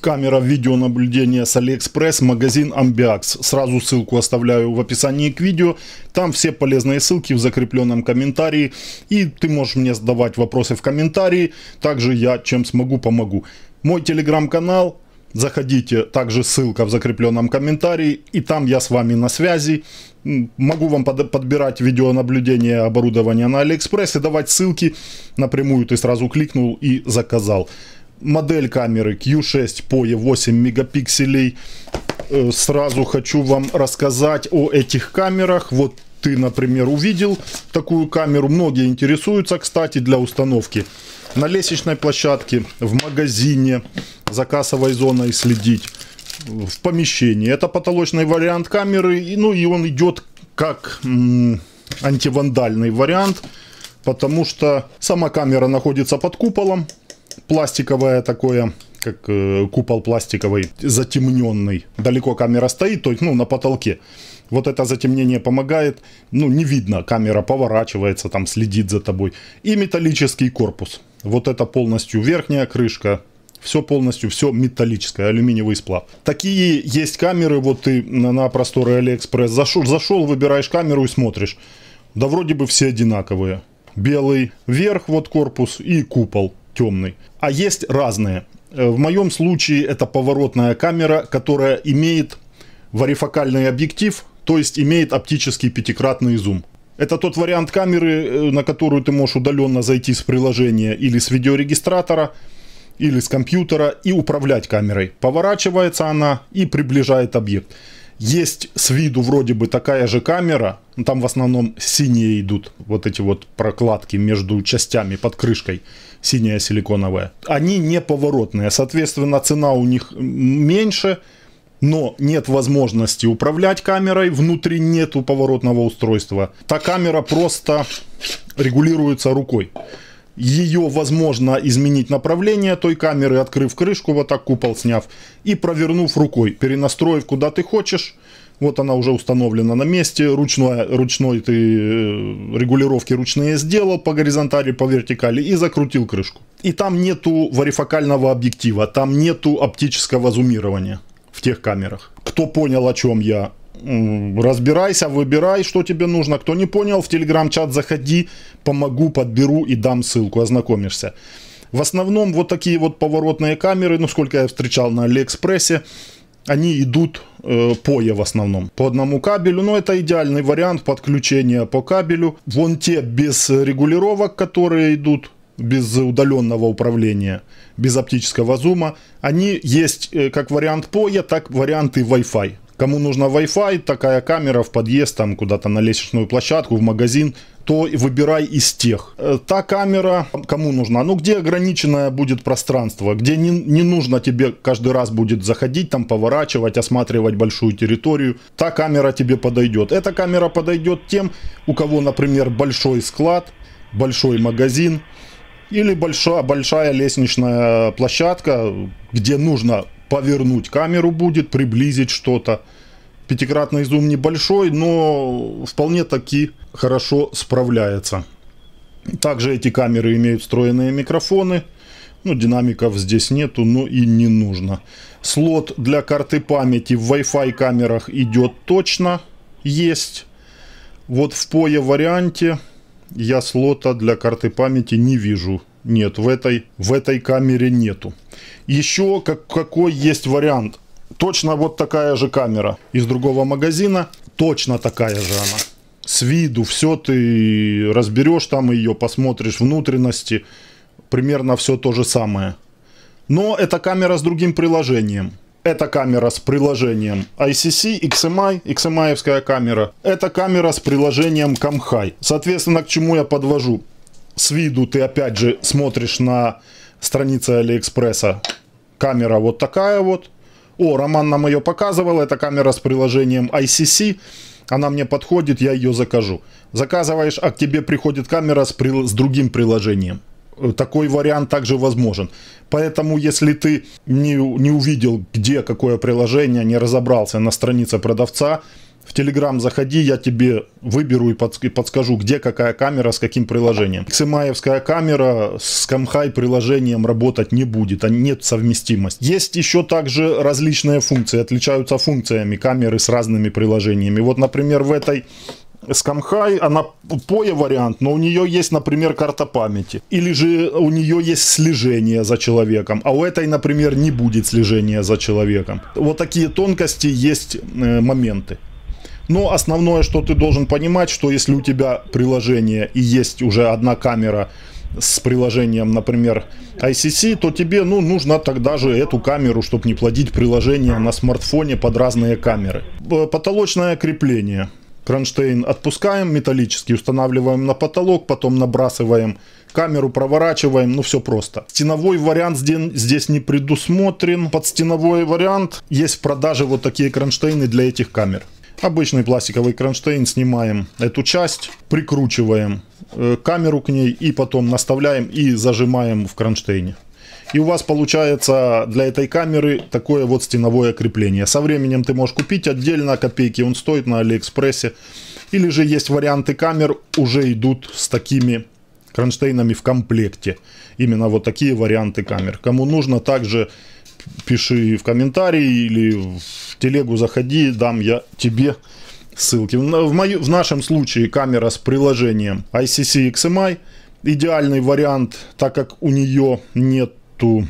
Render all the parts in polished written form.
Камера видеонаблюдения с AliExpress, магазин Ambiax. Сразу ссылку оставляю в описании к видео. Там все полезные ссылки в закрепленном комментарии. И ты можешь мне задавать вопросы в комментарии. Также я чем смогу, помогу. Мой телеграм-канал. Заходите, также ссылка в закрепленном комментарии. И там я с вами на связи. Могу вам подбирать видеонаблюдение оборудования на AliExpress и давать ссылки напрямую. Ты сразу кликнул и заказал. Модель камеры Q6 POE 8 мегапикселей. Сразу хочу вам рассказать о этих камерах. Вот ты, например, увидел такую камеру. Многие интересуются, кстати, для установки на лестничной площадке, в магазине, за кассовой зоной следить, в помещении. Это потолочный вариант камеры. Ну и он идет как антивандальный вариант, потому что сама камера находится под куполом. Пластиковое такое, как купол пластиковый, затемненный. Далеко камера стоит, то есть на потолке. Вот это затемнение помогает. Не видно, камера поворачивается, там следит за тобой. И металлический корпус. Вот это полностью верхняя крышка. Все полностью, все металлическое, алюминиевый сплав. Такие есть камеры, вот ты на просторы AliExpress зашел, выбираешь камеру и смотришь. Да вроде бы все одинаковые. Белый верх, вот корпус, и купол темный. А есть разные. В моем случае это поворотная камера, которая имеет варифокальный объектив, то есть имеет оптический пятикратный зум. Это тот вариант камеры, на которую ты можешь удаленно зайти с приложения или с видеорегистратора, или с компьютера и управлять камерой. Поворачивается она и приближает объект. Есть с виду вроде бы такая же камера, там в основном синие идут, вот эти вот прокладки между частями под крышкой, синяя силиконовая. Они не поворотные, соответственно цена у них меньше, но нет возможности управлять камерой, внутри нету поворотного устройства. Та камера просто регулируется рукой. Ее возможно изменить направление той камеры, открыв крышку, вот так купол сняв, и провернув рукой, перенастроив куда ты хочешь. Вот она уже установлена на месте, ручной ты регулировки ручные сделал по горизонтали, по вертикали и закрутил крышку. И там нету варифокального объектива, там нету оптического зумирования в тех камерах. Кто понял, о чем я? Разбирайся, выбирай, что тебе нужно. Кто не понял, в телеграм-чат заходи, помогу, подберу и дам ссылку, ознакомишься. В основном вот такие вот поворотные камеры, сколько я встречал на AliExpress, они идут POE в основном, по одному кабелю. Но это идеальный вариант подключения по кабелю. Вон те без регулировок, которые идут, без удаленного управления, без оптического зума, они есть как вариант POE, так варианты Wi-Fi. Кому нужно Wi-Fi, такая камера в подъезд, там куда-то на лестничную площадку, в магазин, то выбирай из тех. Та камера, кому нужна? Где ограниченное будет пространство, где не нужно тебе каждый раз будет заходить, там поворачивать, осматривать большую территорию. Та камера тебе подойдет. Эта камера подойдет тем, у кого, например, большой склад, большой магазин или большая лестничная площадка, где нужно повернуть камеру будет, приблизить что-то. Пятикратный зум небольшой, но вполне таки хорошо справляется. Также эти камеры имеют встроенные микрофоны. Динамиков здесь нету, но и не нужно. Слот для карты памяти в Wi-Fi камерах идет точно. Есть. Вот в POE варианте я слота для карты памяти не вижу. Нет, в этой камере нету. Еще какой есть вариант? Точно вот такая же камера из другого магазина. Точно такая же она. С виду все ты разберешь там ее, посмотришь внутренности. Примерно все то же самое. Но это камера с другим приложением. Это камера с приложением ICC, XMI, XMI-евская камера. Это камера с приложением CamHi. Соответственно, к чему я подвожу? С виду ты опять же смотришь на странице AliExpress. Камера вот такая вот. Роман нам ее показывал. Это камера с приложением ICC. Она мне подходит, я ее закажу. Заказываешь, а к тебе приходит камера с другим приложением. Такой вариант также возможен. Поэтому, если ты не увидел, где какое приложение, не разобрался на странице продавца, В Telegram заходи, я тебе выберу и подскажу, где какая камера с каким приложением. XMI-евская камера с Camhai приложением работать не будет, нет совместимости. Есть еще также различные функции, отличаются функциями камеры с разными приложениями. Вот, например, в этой с Camhai она POE вариант, но у нее есть, например, карта памяти. Или же у нее есть слежение за человеком, а у этой, например, не будет слежения за человеком. Вот такие тонкости есть моменты. Но основное, что ты должен понимать, что если у тебя приложение и есть уже одна камера с приложением, например, ICC, то тебе нужно тогда же эту камеру, чтобы не плодить приложение на смартфоне под разные камеры. Потолочное крепление. Кронштейн отпускаем металлический, устанавливаем на потолок, потом набрасываем камеру, проворачиваем, все просто. Стеновой вариант здесь не предусмотрен. Под стеновой вариант есть в продаже вот такие кронштейны для этих камер. Обычный пластиковый кронштейн, снимаем эту часть, прикручиваем камеру к ней и потом наставляем и зажимаем в кронштейне. И у вас получается для этой камеры такое вот стеновое крепление. Со временем ты можешь купить отдельно, копейки он стоит на Алиэкспрессе. Или же есть варианты камер, уже идут с такими кронштейнами в комплекте. Именно вот такие варианты камер. Кому нужно, также пиши в комментарии или в телегу заходи, дам я тебе ссылки. В нашем случае камера с приложением ICC XMI. Идеальный вариант, так как у нее нету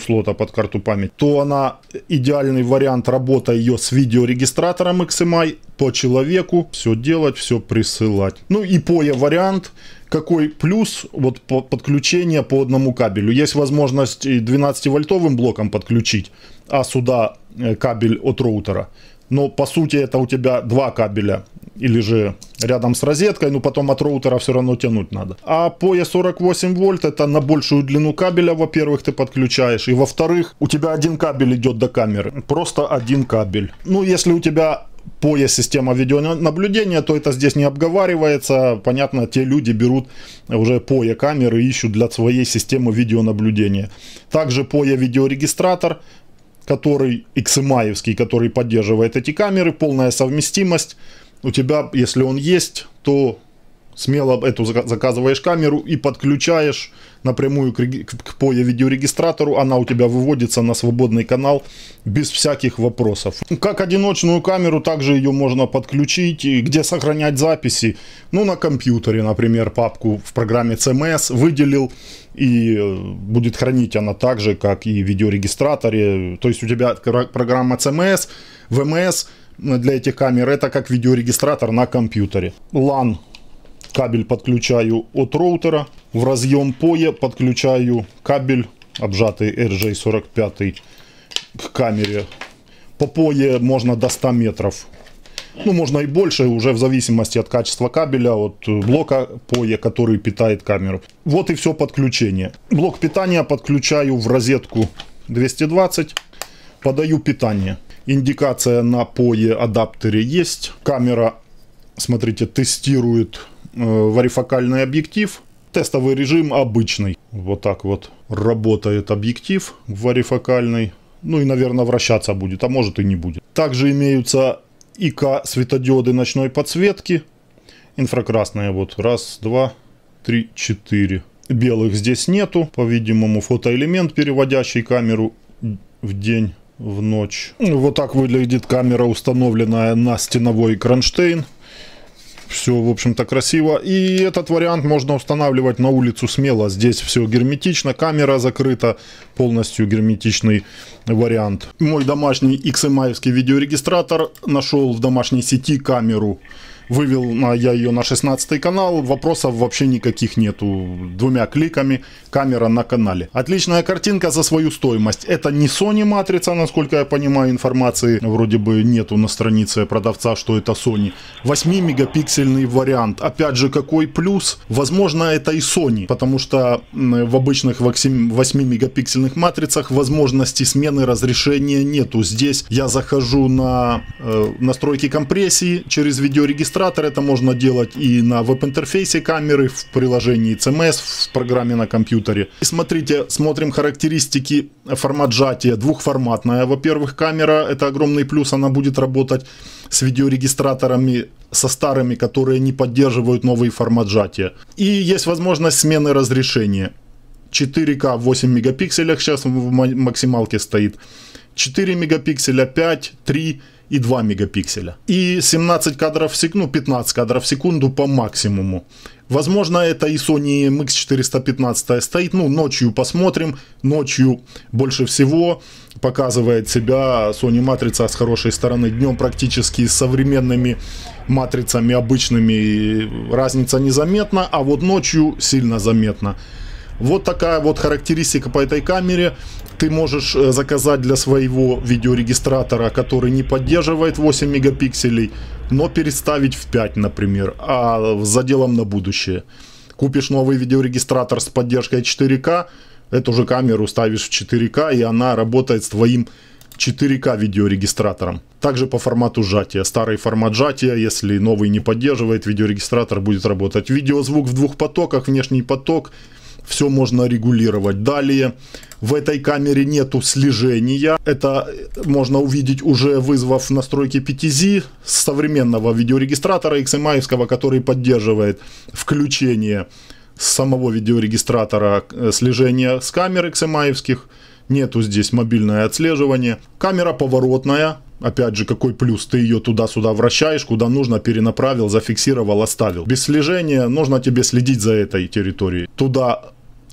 слота под карту памяти, то она идеальный вариант работы ее с видеорегистратором XMI по человеку. Все делать, все присылать. И POE вариант. Какой плюс? Вот подключение по одному кабелю. Есть возможность 12-вольтовым блоком подключить, а сюда кабель от роутера. Но по сути это у тебя два кабеля. Или же рядом с розеткой, потом от роутера все равно тянуть надо. А POE 48 вольт это на большую длину кабеля, во-первых, ты подключаешь. И во-вторых, у тебя один кабель идет до камеры. Просто один кабель. Если у тебя POE система видеонаблюдения, то это здесь не обговаривается. Понятно, те люди берут уже POE камеры и ищут для своей системы видеонаблюдения. Также POE видеорегистратор, который XMI-евский, который поддерживает эти камеры, полная совместимость. У тебя, если он есть, то смело эту заказываешь камеру и подключаешь напрямую к POE видеорегистратору. Она у тебя выводится на свободный канал без всяких вопросов. Как одиночную камеру, также ее можно подключить. Где сохранять записи? На компьютере, например, папку в программе CMS выделил. И будет хранить она так же, как и в видеорегистраторе. То есть у тебя программа CMS, VMS для этих камер, это как видеорегистратор на компьютере. LAN кабель подключаю от роутера. В разъем POE подключаю кабель, обжатый RJ45 к камере. По POE можно до 100 метров. Можно и больше, уже в зависимости от качества кабеля, от блока POE, который питает камеру. Вот и все подключение. Блок питания подключаю в розетку 220. Подаю питание. Индикация на POE адаптере есть. Камера, смотрите, тестирует варифокальный объектив. Тестовый режим обычный. Вот так вот работает объектив варифокальный. И, наверное, вращаться будет, а может и не будет. Также имеются ИК светодиоды ночной подсветки. Инфракрасные вот. 1, 2, 3, 4. Белых здесь нету. По-видимому, фотоэлемент, переводящий камеру в день, в ночь. Вот так выглядит камера, установленная на стеновой кронштейн. Все, в общем-то, красиво. И этот вариант можно устанавливать на улицу смело. Здесь все герметично, камера закрыта, полностью герметичный вариант. Мой домашний XMI-евский видеорегистратор нашел в домашней сети камеру. Вывел я ее на 16 канал, вопросов вообще никаких нету. 2 кликами камера на канале. Отличная картинка за свою стоимость. Это не Sony матрица, насколько я понимаю, информации вроде бы нету на странице продавца, что это Sony. 8-мегапиксельный вариант. Опять же, какой плюс? Возможно, это и Sony, потому что в обычных 8-мегапиксельных матрицах возможности смены разрешения нету. Здесь я захожу на настройки компрессии через видеорегистратор. видеорегистратор. Это можно делать и на веб-интерфейсе камеры, в приложении CMS, в программе на компьютере. И смотрите, смотрим характеристики. Формат сжатия двухформатная. Во-первых, камера, это огромный плюс, она будет работать с видеорегистраторами, со старыми, которые не поддерживают новый формат сжатия. И есть возможность смены разрешения. 4К в 8 мегапикселях сейчас в максималке стоит. 4 мегапикселя, 5, 3 и 2 мегапикселя. И 17 кадров в секунду, 15 кадров в секунду по максимуму. Возможно, это и Sony MX415 стоит. Ну, ночью посмотрим. Ночью больше всего показывает себя Sony матрица с хорошей стороны. Днем практически с современными матрицами обычными разница незаметна, а вот ночью сильно заметна. Вот такая вот характеристика по этой камере. Ты можешь заказать для своего видеорегистратора, который не поддерживает 8 мегапикселей, но переставить в 5, например, а с заделом на будущее. Купишь новый видеорегистратор с поддержкой 4К, эту же камеру ставишь в 4К, и она работает с твоим 4К видеорегистратором. Также по формату сжатия. Старый формат сжатия, если новый не поддерживает, видеорегистратор будет работать. Видеозвук в 2 потоках, внешний поток. Все можно регулировать. Далее, в этой камере нету слежения. Это можно увидеть, уже вызвав настройки PTZ с современного видеорегистратора XMI-евского, который поддерживает включение самого видеорегистратора слежения с камер XMI-евских. Нету здесь мобильное отслеживание. Камера поворотная. Опять же, какой плюс? Ты ее туда-сюда вращаешь, куда нужно, перенаправил, зафиксировал, оставил. Без слежения нужно тебе следить за этой территорией. Туда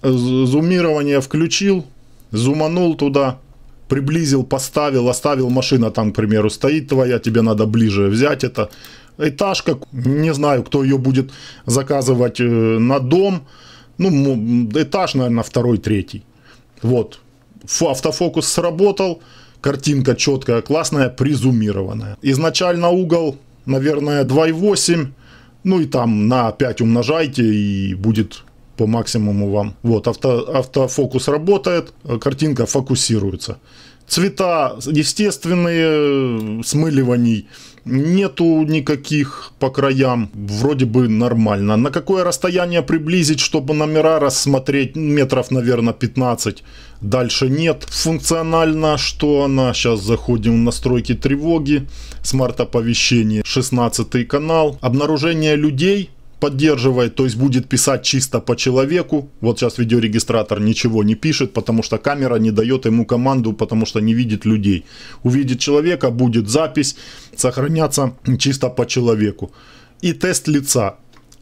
зумирование включил, зуманул туда, приблизил, поставил, оставил, машина там, к примеру, стоит твоя, тебе надо ближе взять это. Этажка, не знаю, кто ее будет заказывать на дом, ну, этаж, наверное, 2-й, 3-й. Вот, автофокус сработал, картинка четкая, классная, призумированная. Изначально угол, наверное, 2,8, ну и там на 5 умножайте, и будет по максимуму вам. Вот, автофокус работает, картинка фокусируется. Цвета естественные, смыливаний нету никаких по краям, вроде бы нормально. На какое расстояние приблизить, чтобы номера рассмотреть? Метров, наверное, 15. Дальше нет. Функционально, что она? Сейчас заходим в настройки тревоги, смарт-оповещение, 16 канал. Обнаружение людей поддерживает, то есть будет писать чисто по человеку. Вот сейчас видеорегистратор ничего не пишет, потому что камера не дает ему команду, потому что не видит людей. Увидит человека, будет запись, сохраняться чисто по человеку. И тест лица.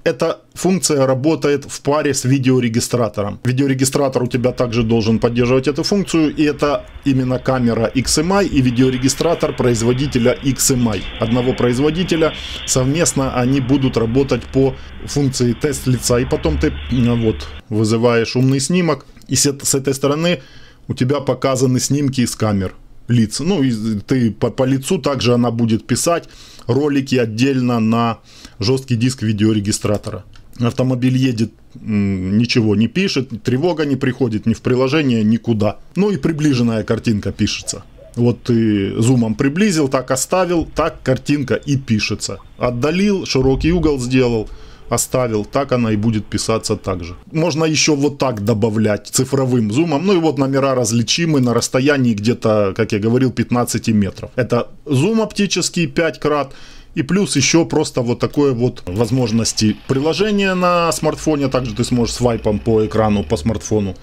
Эта функция работает в паре с видеорегистратором. Видеорегистратор у тебя также должен поддерживать эту функцию, и это именно камера XMI и видеорегистратор производителя XMI. Одного производителя, совместно они будут работать по функции тест лица. И потом ты вот вызываешь умный снимок, и с этой стороны у тебя показаны снимки из камер лиц. Ну и ты по лицу также она будет писать ролики отдельно на жесткий диск видеорегистратора. Автомобиль едет, ничего не пишет, тревога не приходит ни в приложение, никуда. Ну и приближенная картинка пишется. Вот ты зумом приблизил, так оставил, так картинка и пишется. Отдалил, широкий угол сделал, оставил, так она и будет писаться так же. Можно еще вот так добавлять цифровым зумом. Ну и вот номера различимы на расстоянии где-то, как я говорил, 15 метров. Это зум оптический 5 крат. И плюс еще просто вот такое вот возможности приложения на смартфоне. Также ты сможешь свайпом по экрану, по смартфону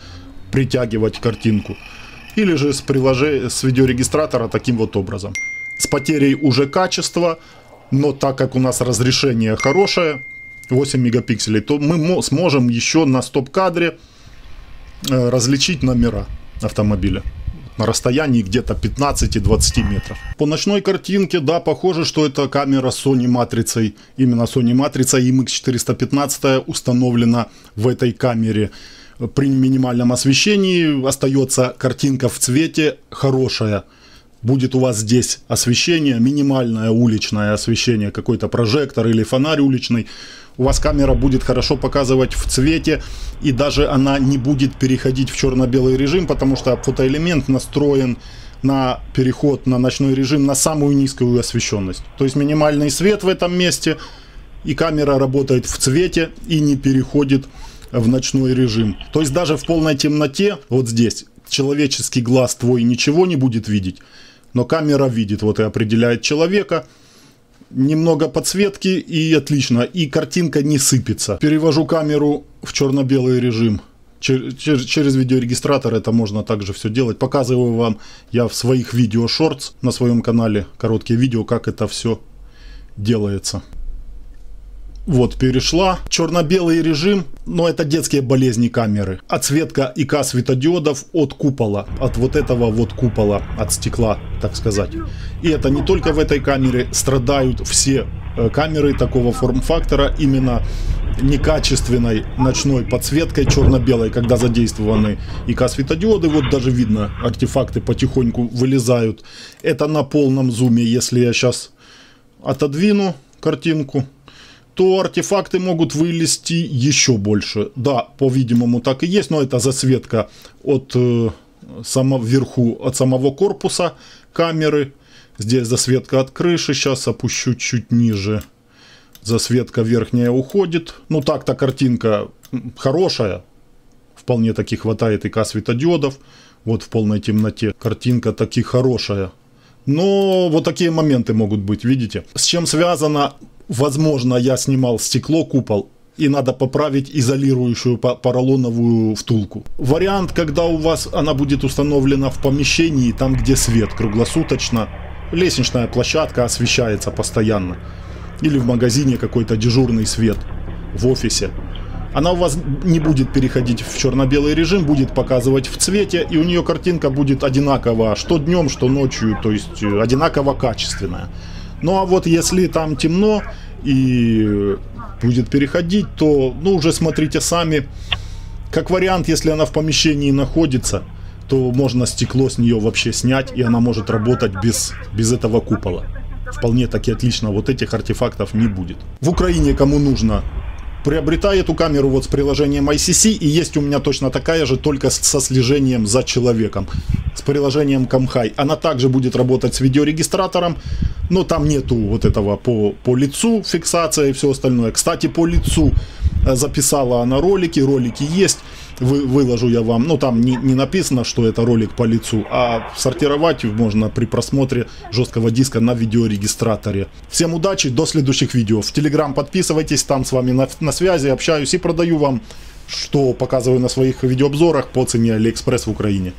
притягивать картинку. Или же с видеорегистратора таким вот образом. С потерей уже качества, но так как у нас разрешение хорошее, 8 мегапикселей, то мы сможем еще на стоп-кадре различить номера автомобиля на расстоянии где-то 15-20 метров. По ночной картинке, да, похоже, что это камера с Sony матрицей. Именно Sony матрица MX415 установлена в этой камере. При минимальном освещении остается картинка в цвете хорошая. Будет у вас здесь освещение, минимальное уличное освещение, какой-то прожектор или фонарь уличный. У вас камера будет хорошо показывать в цвете, и даже она не будет переходить в черно-белый режим, потому что фотоэлемент настроен на переход на ночной режим на самую низкую освещенность. То есть минимальный свет в этом месте, и камера работает в цвете и не переходит в ночной режим. То есть даже в полной темноте, вот здесь, человеческий глаз твой ничего не будет видеть, но камера видит, вот и определяет человека. Немного подсветки и отлично, и картинка не сыпется. Перевожу камеру в черно-белый режим. Через видеорегистратор это можно также все делать. Показываю вам я в своих видео шортс на своем канале, короткие видео, как это все делается. Вот, перешла. Черно-белый режим, но это детские болезни камеры. Отсветка ИК светодиодов от купола, от вот этого вот купола, от стекла, так сказать. И это не только в этой камере, страдают все камеры такого форм-фактора именно некачественной ночной подсветкой черно-белой, когда задействованы ИК светодиоды. Вот даже видно, артефакты потихоньку вылезают. Это на полном зуме. Если я сейчас отодвину картинку, то артефакты могут вылезти еще больше. Да, по-видимому так и есть, но это засветка от вверху, от самого корпуса камеры. Здесь засветка от крыши, сейчас опущу чуть ниже. Засветка верхняя уходит. Ну так-то картинка хорошая, вполне таки хватает ИК светодиодов. Вот в полной темноте картинка таки хорошая. Но вот такие моменты могут быть, видите. С чем связано? Возможно, я снимал стекло, купол, и надо поправить изолирующую поролоновую втулку. Вариант, когда у вас она будет установлена в помещении, там где свет круглосуточно, лестничная площадка освещается постоянно, или в магазине какой-то дежурный свет, в офисе. Она у вас не будет переходить в черно-белый режим, будет показывать в цвете, и у нее картинка будет одинаково, что днем, что ночью, то есть одинаково качественная. Ну а вот если там темно и будет переходить, то ну уже смотрите сами. Как вариант, если она в помещении находится, то можно стекло с нее вообще снять, и она может работать без этого купола. Вполне таки отлично, вот этих артефактов не будет. В Украине кому нужно, приобретай эту камеру вот с приложением ICC, и есть у меня точно такая же, только со слежением за человеком, с приложением CamHigh. Она также будет работать с видеорегистратором, но там нету вот этого по лицу фиксация и все остальное. Кстати, по лицу записала она ролики есть, выложу я вам, ну там не написано, что это ролик по лицу, а сортировать можно при просмотре жесткого диска на видеорегистраторе. Всем удачи, до следующих видео. В Telegram подписывайтесь, там с вами на связи, общаюсь и продаю вам, что показываю на своих видеообзорах по цене AliExpress в Украине.